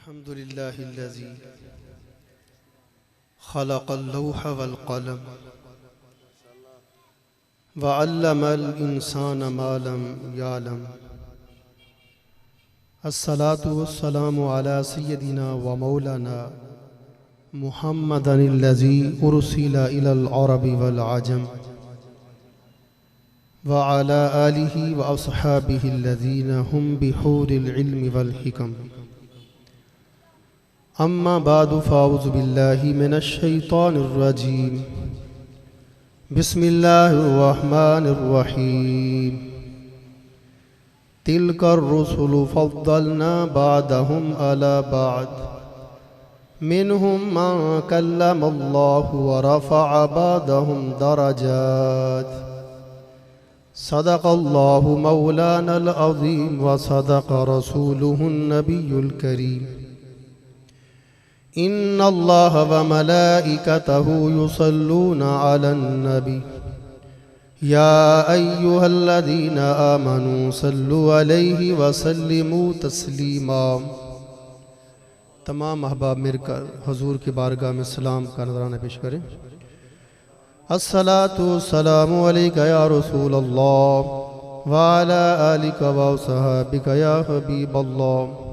अल्हम्दुलिल्लाहिल्लज़ी खलक़ल लौह वल क़लम व अल्लमल इंसान मा लम यअलम। अस्सलातु वस्सलामु अला सय्यदिना व मौलाना मुहम्मदिनल्लज़ी उरसिला इलल अरबि वल अजम व अला आलिहि व अस्हाबिहिल्लज़ीना हुम बिहुरिल इल्मि वल हिकम। अम्मा बादु फ़ाऊज़ु बिल्लाहि मिनश शैतानिर रजीम। बिस्मिल्लाहिर रहमानिर रहीम। तिलकर रुसुलु फ़द्दलना बादहुम अला बाद मिनहुम मन कल्लमल्लाहु व रफ़अ बादहुम दरजात। सदक़ल्लाहु मौलानल अज़ीम व सदक़ रसूलुहुन नबियुल करीम। इन्नल्लाह व मलाइकतहु युसल्लूना अलन नबी या अय्युहल्लज़ीना आमनू सल्लु अलैहि व सल्लिमू तस्लीमा। तमाम अहबाब मिलकर हुजूर की बारगाह में सलाम का नज़राना पेश करें। अस्सलातु वस्सलामु अलैका या रसूल अल्लाह व अला आलिका व सहाबिका या हबीबल्लाह।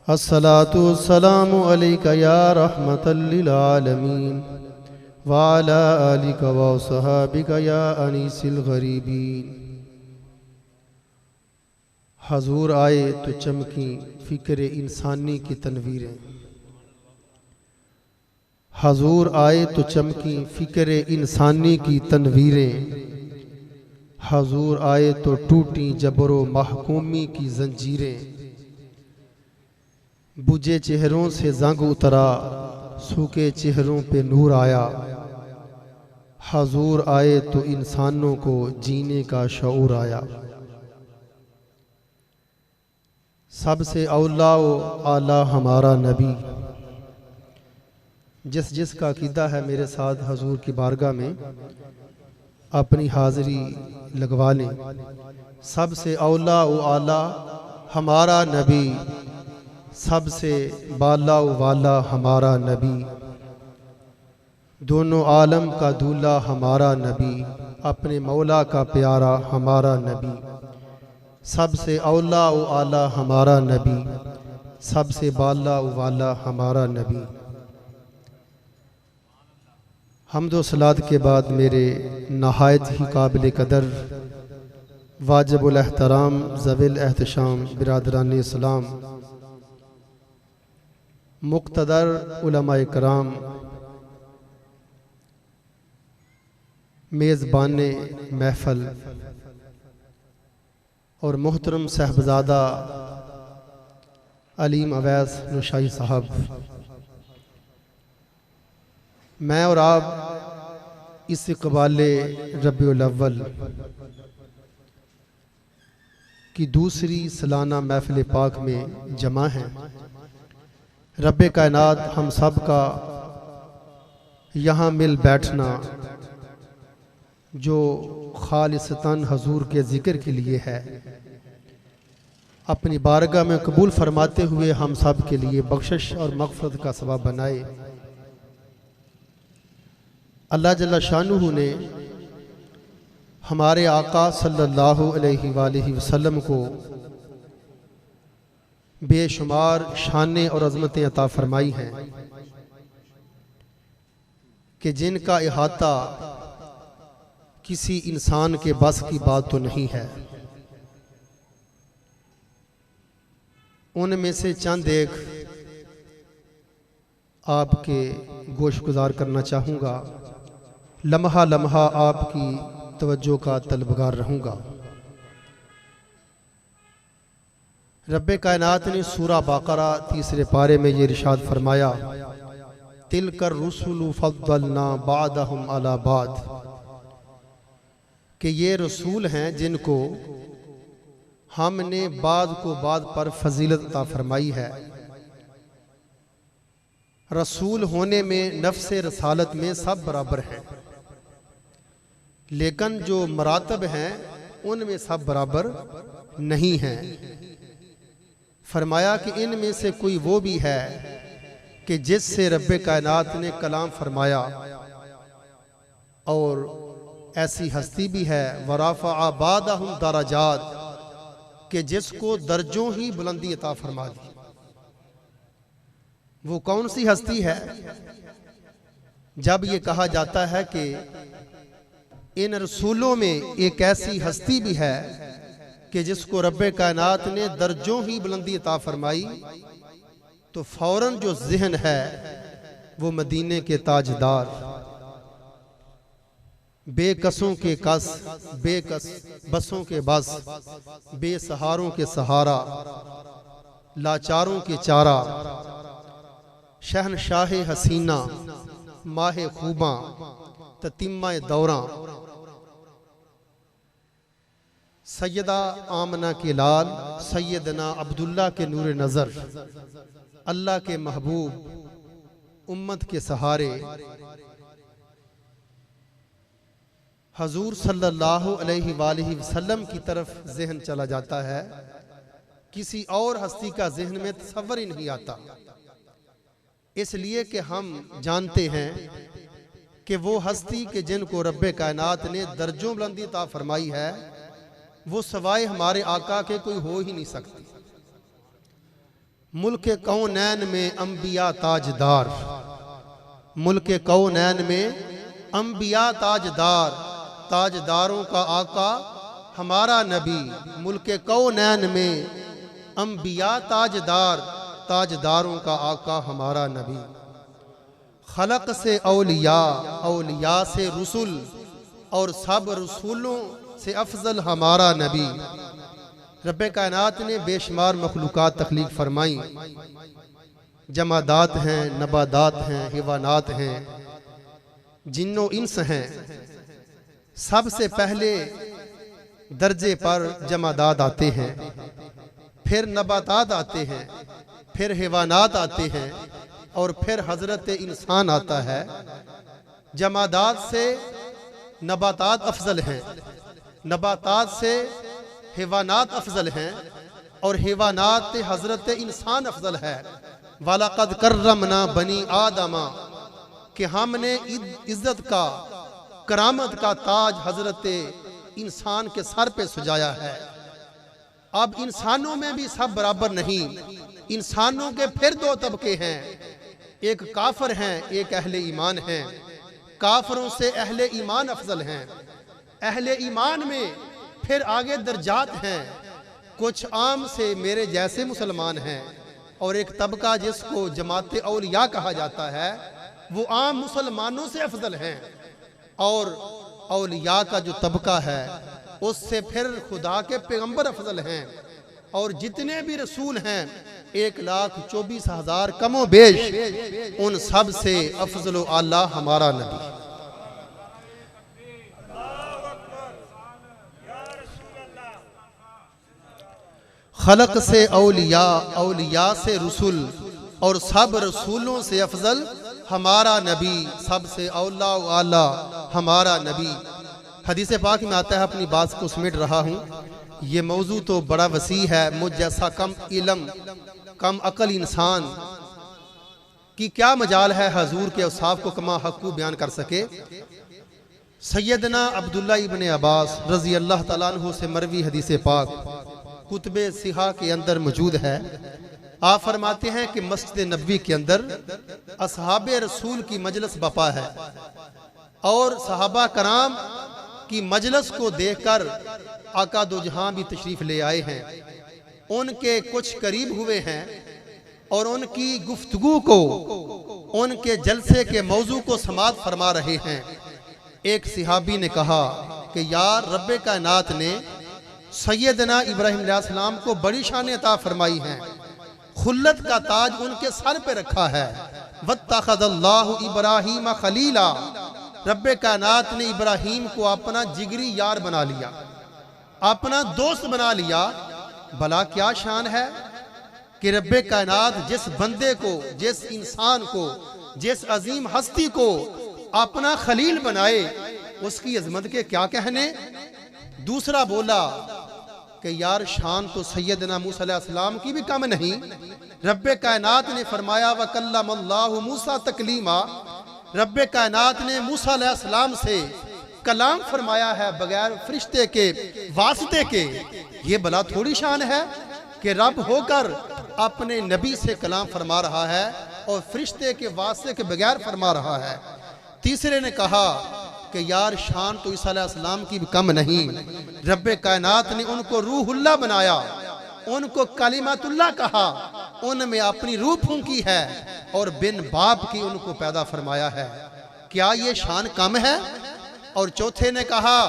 अस्सलातु वस्सलामु अलैका या रहमतल लिल आलमीन व अला आलिका व सहाबिका या अनीसिल गरीबीन। हजूर आए तो चमकी फिक्र इंसानी की तनवीरें। हजूर आए तो चमकी फिक्र इंसानी की तनवीरें। हजूर आए तो टूटी जबरो महकूमी की जंजीरें। बुझे चेहरों से जंग उतरा, सूखे चेहरों पे नूर आया। हजूर आए तो इंसानों को जीने का शऊर आया। सबसे औला व आला हमारा नबी। जिसका अकीदा है मेरे साथ हजूर की बारगाह में अपनी हाजिरी लगवा लें। सबसे औला व आला हमारा नबी, सबसे बाला व वाला हमारा नबी। दोनों आलम का दूल्हा हमारा नबी, अपने मौला का प्यारा हमारा नबी। सबसे औला व आला हमारा नबी, सबसे बाला व वाला हमारा नबी। हम्द व सलात के बाद मेरे नहायत ही काबिल कदर वाजिबुल एहतराम ज़विल एहतशाम बिरादरान इस्लाम, मुक़्तदर उलमाए कराम, मेज़बाने महफ़ल और मोहतरम साहबजादा अलीम अवैस नुशाही साहब, मैं और आप इस इक़बाले रबीउल अव्वल की दूसरी सालाना महफ़िल पाक में जमा हैं। रब्बे कायनात हम सब का यहाँ मिल बैठना जो खालिसतन हजूर के ज़िक्र के लिए है, अपनी बारगाह में कबूल फरमाते हुए हम सब के लिए बख्शिश और मग़फ़िरत का सबब बनाए। अल्लाह जल्ला शानुहु ने हमारे आका सल्लल्लाहु अलैहि वसल्लम को बेशुमार शानें और अज़मतें अता फरमाई हैं कि जिनका इहाता किसी इंसान के बस की बात तो नहीं है। उनमें से चंद एक आपके गोशगुजार करना चाहूँगा। लम्हा लम्हा आपकी तवज्जो का तलबगार रहूँगा। रब्बे कायनात ने सूरा बाक़रा तीसरे पारे में ये इरशाद फरमाया, तिलकर रुसुलु फ़द्दलना बादहुम अला बाद, कि ये रसूल हैं जिनको हमने बाद को बाद पर फजीलत अता फरमाई है। रसूल होने में नफ्स रसालत में सब बराबर हैं, लेकिन जो मरातब हैं उनमें सब बराबर नहीं हैं। फरमाया कि इनमें से कोई वो भी है कि जिससे रब्बे कायनात ने कलाम फरमाया, और ऐसी हस्ती भी है वराफ़ा बादहुम दराजात, कि जिसको दर्जों ही बुलंदी अता फरमा दी। वो कौन सी हस्ती है? जब ये कहा जाता है कि इन रसूलों में एक ऐसी हस्ती भी है कि जिसको रब्बे कायनात ने दर्जों ही बुलंदी अता फरमाई, तो फौरन जो ज़हन है वो मदीने के ताजदार, बेकसों के कस, बेकस बसों के बस, बेसहारों के सहारा, लाचारों के चारा, शहनशाह हसीना, माहे खूबा, ततिम्मा दौरा, सैयदा आमना के लाल, सैयदना अब्दुल्ला के नूर नज़र, अल्लाह के महबूब, उम्मत के सहारे, हजूर सल्लल्लाहु अलैहि वसल्लम की तरफ जहन चला जाता है। किसी और हस्ती का जहन में तसव्वुर ही नहीं आता, इसलिए कि हम जानते हैं कि वो हस्ती के जिनको रब्बे कायनात ने दर्जों बुलंदी अता फरमाई है, वो सवाए हमारे आका के कोई हो ही नहीं सकती। मुल्क कौनैन में अंबिया ताजदार, मुल्क कौनैन में अंबिया ताजदार, ताजदारों का आका हमारा नबी। मुल्क कौनैन में अंबिया ताजदार, ताजदारों का आका हमारा नबी। खलक से औलिया, औलिया से रसूल, और सब रसूलों से अफजल हमारा नबी। रब्बे कायनात ने बेशुमार मखलूकात तख्लीक फरमाई, जमादात हैं, नबादात हैं, हिवानात हैं, जिन्नो इंस हैं। सबसे पहले दर्जे पर जमादात आते हैं, फिर नबातात आते हैं, फिर हिवानात आते हैं, और फिर हजरत इंसान आता है। जमादात से नबातात अफजल हैं, नबातात से हिवानात अफजल हैं, और हिवानात हजरत इंसान अफजल है। वालक़द कर्रमना बनी आदमा, कि हमने इज्जत का, करामत का ताज हजरत इंसान के सर पे सजाया है। अब इंसानों में भी सब बराबर नहीं, इंसानों के फिर दो तबके हैं, एक काफिर हैं, एक अहले ईमान हैं। काफिरों से अहले ईमान अफजल हैं। अहले ईमान में फिर आगे दर्जात हैं, कुछ आम से मेरे जैसे मुसलमान हैं, और एक तबका जिसको जमात औलिया कहा जाता है, वो आम मुसलमानों से अफजल हैं। और औलिया का जो तबका है उससे फिर खुदा के पैगंबर अफजल हैं। और जितने भी रसूल हैं 1,24,000 कमो बेश, उन सब से अफजल आला हमारा नबी। खलक से औलिया, औलिया से रसूल, और सब रसूलों से अफजल हमारा नबी, सबसे औला आला हमारा नबी। हदीस पाक में आता है, अपनी बात को समेट रहा हूँ, ये मौजू तो बड़ा वसी है, मुझ जैसा कम इल्म, कम अकल इंसान की क्या मजाल है हजूर के औसाफ को कमा हक़ू बयान कर सके। सैयदना अब्दुल्ला इब्ने अब्बास रज़ी अल्लाह तआला अन्हु से मरवी हदीस पाक कुतबे सिहा के अंदर मौजूद है। आप फरमाते हैं कि मस्जिद नबवी के अंदर असहाबे रसूल की मजलिस बपा है, और सहाबा कराम की मजलिस को देखकर आका दो जहां भी तशरीफ ले आए हैं, उनके कुछ करीब हुए हैं, और उनकी गुफ्तगू को, उनके जलसे के मौजू को समात फरमा रहे हैं। एक सहाबी ने कहा कि यार, रब्बे कायनात ने सैयदना इब्राहिम अलैहिस्सलाम को बड़ी शान अता फरमाई है, खुल्लत का ताज उनके सर पे रखा है। वत्तखज़ल्लाहु इब्राहीम खलीला, रब्बे कायनात ने इब्राहीम को अपना जिगरी यार बना लिया, अपना दोस्त बना लिया। भला क्या शान है कि रब्बे कायनात जिस बंदे को, जिस इंसान को, जिस अजीम हस्ती को अपना खलील बनाए, उसकी अजमत के क्या कहने। दूसरा बोला कि यार शान तो सैयदना मूसा अलैहिस्सलाम की भी कम नहीं। रब्बे कायनात ने फरमाया व कल्लमल्लाहु मूसा तकलीमा, रब्बे कायनात ने मूसा अलैहिस्सलाम से कलाम फरमाया है बगैर फरिश्ते के वास्ते के। ये भला थोड़ी शान है कि रब होकर अपने नबी से कलाम फरमा रहा है और फरिश्ते के वास्ते के बगैर फरमा रहा है। तीसरे ने कहा कि यार शान तो ईसा अलैहिस्सलाम की भी कम नहीं। रब्बे कायनात ने उनको रूहुल्लाह बनाया, उनको कलिमतुल्लाह कहा, उनमें अपनी रूह फूंकी है और बिन बाप की उनको पैदा फरमाया है। क्या ये शान कम है? और चौथे ने कहा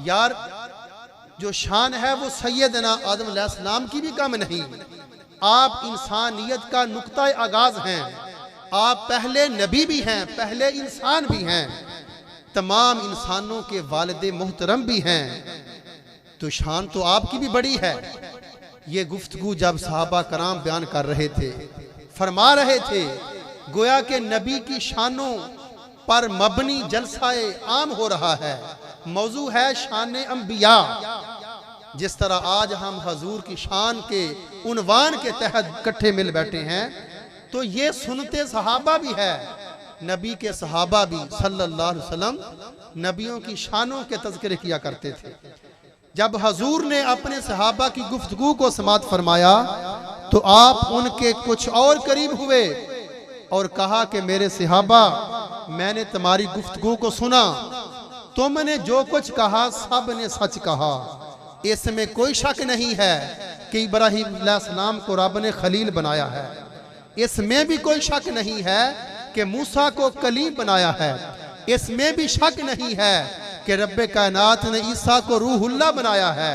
यार जो शान है वो सैयदना आदम अलैहिस्सलाम की भी कम नहीं। आप इंसानियत का नुक्ता आगाज हैं, आप पहले नबी भी हैं, पहले इंसान भी हैं, तमाम इंसानों के वालिद मोहतरम भी हैं, तो शान तो आपकी भी बड़ी है। ये गुफ्तगू जब सहाबा कराम बयान कर रहे थे, फरमा रहे थे, गोया के नबी की शानों पर मबनी जलसाए आम हो रहा है। मौजू है शान अंबिया। जिस तरह आज हम हजूर की शान के उन्वान के तहत इकट्ठे मिल बैठे हैं, तो ये सुनते सहाबा भी है, नबी के सहाबा भी सल्लल्लाहु अलैहि वसल्लम नबियों की शानों के तज़किरे किया करते थे। जब हजूर ने अपने सहाबा की गुफ्तगू को समात फरमाया तो आप उनके कुछ और करीब हुए और कहा कि मेरे सहाबा, मैंने तुम्हारी गुफ्तगू को सुना, तुमने जो कुछ कहा सब ने सच कहा। इसमें कोई शक नहीं है कि इब्राहीम अलैहिस्सलाम को रब ने खलील बनाया है। इसमें भी कोई शक नहीं है कि मूसा को कलीम बनाया है। इसमें भी शक नहीं है कि रब्बे कायनात ने ईसा को रूहुल्लाह बनाया है।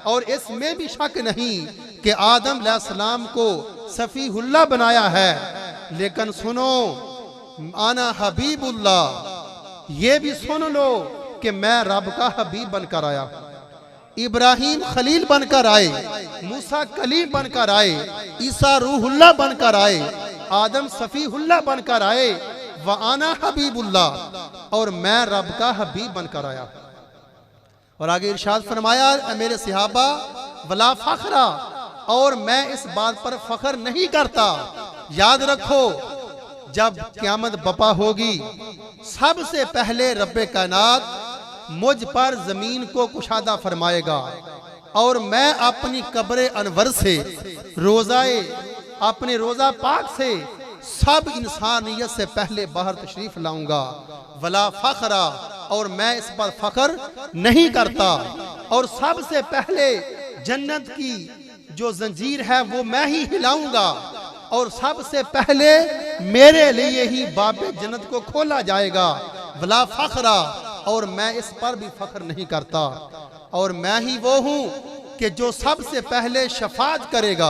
और इसमें भी शक नहीं कि आदम अलैहिस्सलाम को सफीहुल्लाह बनाया है। लेकिन सुनो, आना हबीबुल्लाह, ये भी सुन लो कि मैं रब का हबीब बनकर आया। इब्राहीम खलील बनकर आए, मूसा कलीम बनकर आए, ईसा रूहुल्लाह बनकर आए, आदम सफीहुल्लाह बनकर आए, व आना हबीबुल्लाह, और मैं रब का हबीब बनकर आया। और आगे इरशाद फरमाया, मेरे सहाबा वला फखरा, और मैं इस बात पर फख्र नहीं करता। याद रखो, जब क़यामत बपा होगी, सबसे पहले रब्बे कायनात मुझ पर जमीन को कुशादा फरमाएगा और मैं अपनी कब्र अनवर से रोजाए अपने रोजा पाक से सब इंसानियत से पहले बाहर तशरीफ लाऊंगा। वला फखरा, और मैं इस पर फख्र नहीं करता। और सबसे पहले जन्नत की जो जंजीर है वो मैं ही हिलाऊंगा और सबसे पहले मेरे लिए ही बाबे जन्नत को खोला जाएगा। वला फखरा, और मैं इस पर भी फख्र नहीं करता। और मैं ही वो हूँ कि जो सबसे पहले शफात करेगा,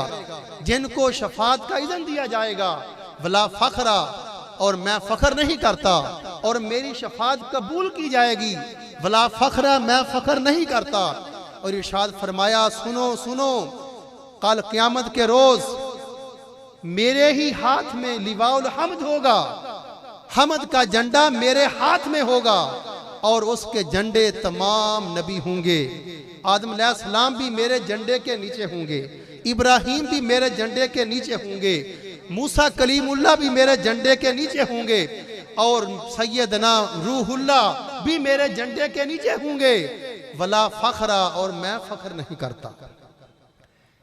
जिनको शफात का इज़्न दिया जाएगा। वला फखरा, और मैं फख्र नहीं करता और मेरी शफात कबूल की जाएगी। वला फखरा, मैं फख्र नहीं करता। और इरशाद फरमाया, सुनो सुनो, कल क़यामत के रोज मेरे ही हाथ में लिवाउल हम्द होगा, हमद का झंडा मेरे हाथ में होगा और उसके झंडे तमाम नबी होंगे। आदम अलैहिस्सलाम भी मेरे झंडे के नीचे होंगे, इब्राहीम भी मेरे झंडे के नीचे होंगे, मूसा कलीमुल्लाह भी मेरे झंडे के नीचे होंगे और सैयदना रूहुल्लाह भी मेरे झंडे के नीचे होंगे। वला फखरा, और मैं फख्र नहीं करता।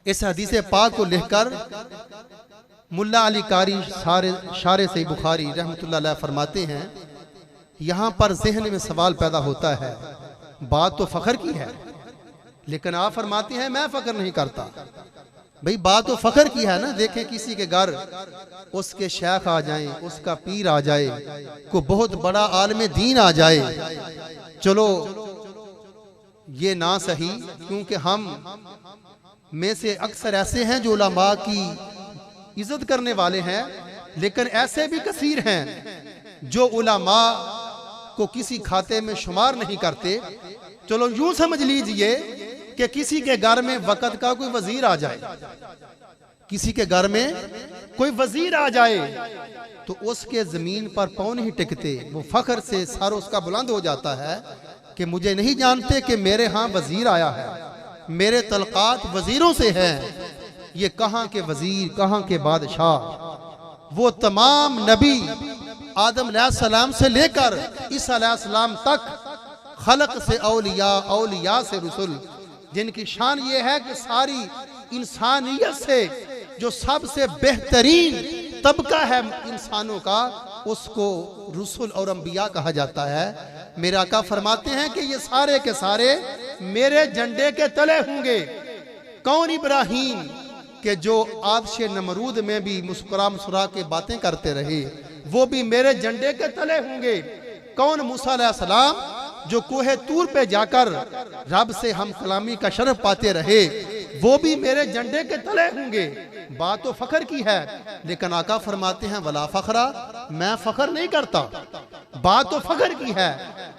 इस हदीस पाक को लिखकर मुल्ला अली कारी शारे से बुखारी रहमतुल्लाह अलैह फरमाते हैं, यहाँ पर जहन में सवाल पैदा होता है, बात तो फख्र की है लेकिन आप फरमाते हैं मैं फख्र नहीं करता। भाई बात तो फख्र की है ना। देखें किसी के घर उसके शेख आ जाएं, उसका पीर आ जाए, को बहुत बड़ा आलिम दीन आ जाए, चलो ये ना सही, क्योंकि हम में से अक्सर ऐसे हैं जो उलमा की इज्जत करने वाले हैं, लेकिन ऐसे भी कसीर हैं जो उलमा को किसी खाते में शुमार नहीं करते। चलो यूं समझ लीजिए कि किसी के घर में वक़्त का कोई वजीर आ जाए, किसी के घर में कोई वजीर आ जाए तो उसके जमीन पर पांव नहीं टिकते, वो फख्र से सर उसका बुलंद हो जाता है कि मुझे नहीं जानते कि मेरे यहाँ वजीर आया है। मेरे तलक़ात वज़ीरों से हैं। ये कहाँ के वज़ीर, कहाँ के बादशाह। वो तमाम नबी आदम अलैहिस्सलाम से लेकर ईसा अलैहिस्सलाम तक, खलक से औलिया, औलिया से रसूल, जिनकी शान ये है कि सारी इंसानियत से जो सबसे बेहतरीन तबका है इंसानों का, उसको रसूल और अंबिया कहा जाता है। मेरे आका फरमाते हैं कि ये सारे के सारे मेरे झंडे के तले होंगे। कौन? इब्राहीम के जो आदश नमरूद में भी मुस्कुरा मुस्कुरा के बातें करते रहे, वो भी मेरे झंडे के तले होंगे। कौन? मूसा अलैहिस्सलाम, जो कोहे तूर पे जाकर रब से हम कलामी का शरफ पाते रहे, वो भी मेरे झंडे के तले होंगे। बात तो फख्र की है, लेकिन आका फरमाते हैं वला फखरा, मैं फख्र नहीं करता। बात तो फख्र की है,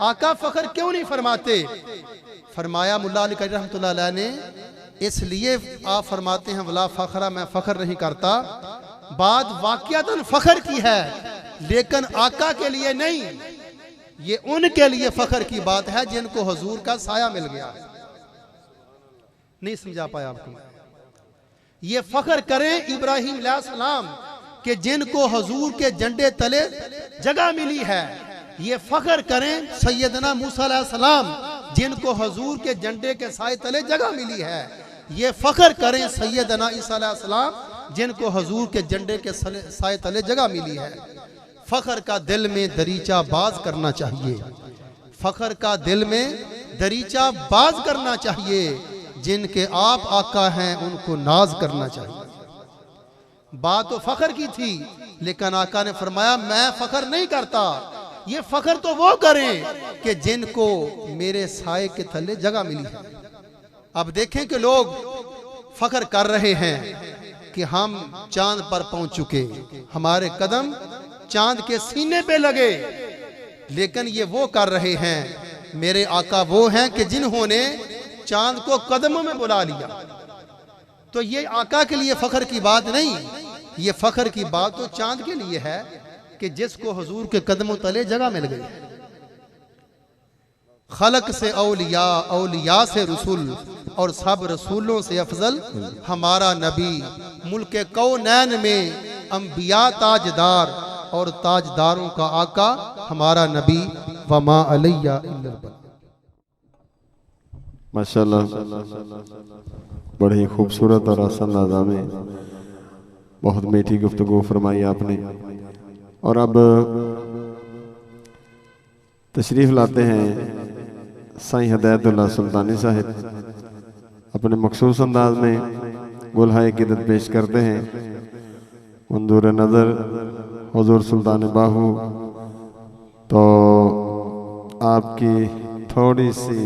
आका फख्र क्यों नहीं फरमाते? फरमाया मुल्ला अली क़री रहमतुल्लाह अलैह ने, इसलिए आप फरमाते हैं वला फखरा, मैं फख्र नहीं करता। बात वाक़ियतन फख्र की है, लेकिन आका के लिए नहीं। ये उनके लिए फख्र की बात है जिनको हुजूर का साया मिल गया। नहीं समझा पाया आपको? ये फख्र करें इब्राहीम अलैहिस्सलाम के जिनको हुजूर के झंडे तले जगह मिली है। ये फख्र करें सैयदना मूसा अलैहिस्सलाम जिनको हुजूर के झंडे के साए तले जगह मिली है। ये फख्र करें सैयदना ईसा अलैहिस्सलाम जिनको हुजूर के झंडे के साए तले जगह मिली है। फख्र का दिल में दरीचा बाज करना चाहिए। फख्र का दिल में दरीचा बाज करना चाहिए। जिनके आप आका हैं उनको नाज करना चाहिए। बात तो फख्र की थी, लेकिन आका ने फरमाया मैं फख्र नहीं करता। ये फख्र तो वो करें कि जिनको मेरे साए के थल्ले जगह मिली है। अब देखें कि लोग फख्र कर रहे हैं कि हम चांद पर पहुंच चुके, हमारे कदम चांद के सीने पे लगे, लेकिन ये वो कर रहे हैं, मेरे आका वो हैं कि जिन्होंने चांद को कदमों में बुला लिया। तो ये आका के लिए फख्र की बात नहीं, ये फख्र की बात तो चांद के लिए है कि जिसको हुजूर के कदमों तले जगह मिल गई। खलक से औलिया, औलिया से रसूल, और सब रसूलों से अफजल हमारा नबी। मुल्क कौनैन में अंबिया ताजदार, और ताजदारों का आका हमारा नबी। वमा अलैया इल्लल बलाग। माशाल्लाह, बड़े ही खूबसूरत और आसान अंदाज़ में बहुत मीठी गुफ्तगू फरमाई आपने। और अब तशरीफ़ लाते हैं साईं हिदायतुल्लाह सुल्तानी साहिब, अपने मखसूस अंदाज में गुलहाए क़ीदत पेश करते हैं। मंजूर नज़र हुज़ूर सुल्तान बाहू, तो आपकी थोड़ी सी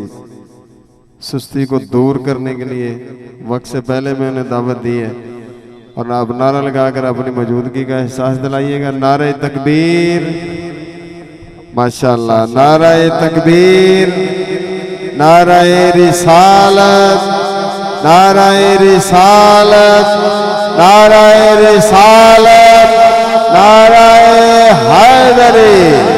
सुस्ती को दूर करने के लिए वक्त से पहले मैं उन्हें दावत दी है, और आप नारा लगाकर अपनी मौजूदगी का एहसास दिलाइएगा। नारे तकबीर, माशाअल्लाह, नारे तकबीर, नारे रिसालत, नारे रिसालत, नारे रिसालत, नारे हैदरी।